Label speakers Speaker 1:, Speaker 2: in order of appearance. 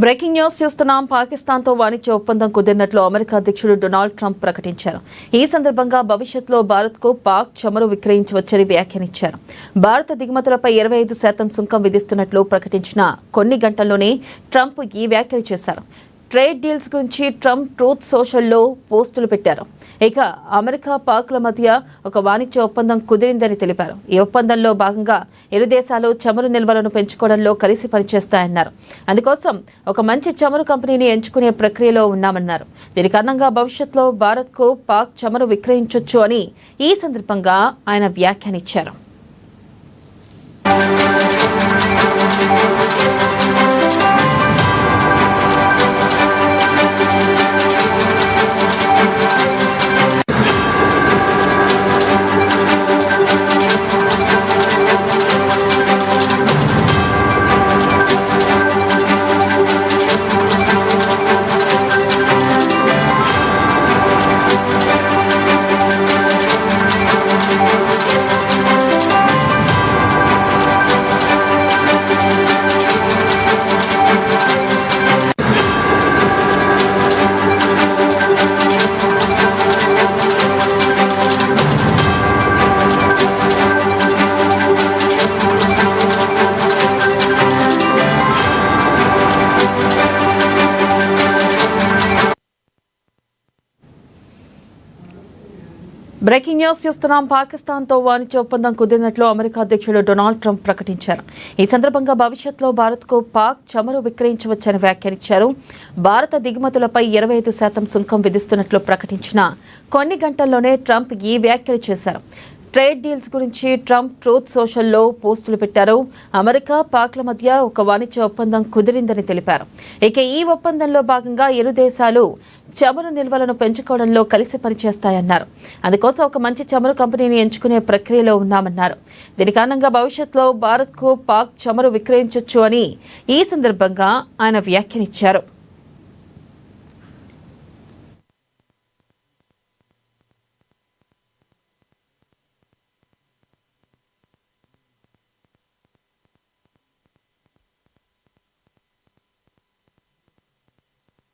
Speaker 1: Breaking news చూస్తున్నాం. పాకిస్తాన్తో వాణిజ్య ఒప్పందం కుదిరినట్లు అమెరికా అధ్యక్షుడు డొనాల్డ్ ట్రంప్ ప్రకటించారు. ఈ సందర్భంగా భవిష్యత్తులో భారత్కు పాక్ చమురు విక్రయించవచ్చని వ్యాఖ్యానించారు. భారత దిగుమతులపై 25% సుంకం విధిస్తున్నట్లు ప్రకటించిన కొన్ని గంటల్లోనే ట్రంప్ ఈ వ్యాఖ్యలు చేశారు. ట్రేడ్ డీల్స్ గురించి ట్రంప్ ట్రూత్ సోషల్లో పోస్టులు పెట్టారు. ఇక అమెరికా పాక్ల మధ్య ఒక వాణిజ్య ఒప్పందం కుదిరిందని తెలిపారు. ఈ ఒప్పందంలో భాగంగా ఇరు దేశాలు చమురు నిల్వలను పెంచుకోవడంలో కలిసి పనిచేస్తాయన్నారు. అందుకోసం ఒక మంచి చమురు కంపెనీని ఎంచుకునే ప్రక్రియలో ఉన్నామన్నారు. దీని కారణంగా భవిష్యత్తులో భారత్కు పాక్ చమురు విక్రయించొచ్చు అని ఈ సందర్భంగా ఆయన వ్యాఖ్యానించారు. బ్రేకింగ్ న్యూస్ చూస్తున్నాం. పాకిస్తాన్తో వాణిజ్య ఒప్పందం కుదిరినట్లు అమెరికా అధ్యక్షుడు డొనాల్డ్ ట్రంప్ ప్రకటించారు. ఈ సందర్భంగా భవిష్యత్తులో భారత్కు పాక్ చమురు విక్రయించవచ్చని వ్యాఖ్యానించారు. భారత దిగుమతులపై 25% సుంకం విధిస్తున్నట్లు ప్రకటించిన కొన్ని గంటల్లోనే ట్రంప్ ఈ వ్యాఖ్యలు చేశారు. ట్రేడ్ డీల్స్ గురించి ట్రంప్ ట్రూత్ సోషల్లో పోస్టులు పెట్టారు. అమెరికా పాక్ల మధ్య ఒక వాణిజ్య ఒప్పందం కుదిరిందని తెలిపారు. ఇక ఈ ఒప్పందంలో భాగంగా ఇరు దేశాలు చమురు నిల్వలను పెంచుకోవడంలో కలిసి పనిచేస్తాయన్నారు. అందుకోసం ఒక మంచి చమురు కంపెనీని ఎంచుకునే ప్రక్రియలో ఉన్నామన్నారు. దీని కారణంగా భవిష్యత్తులో భారత్కు పాక్ చమురు విక్రయించొచ్చు అని ఈ సందర్భంగా ఆయన వ్యాఖ్యానించారు.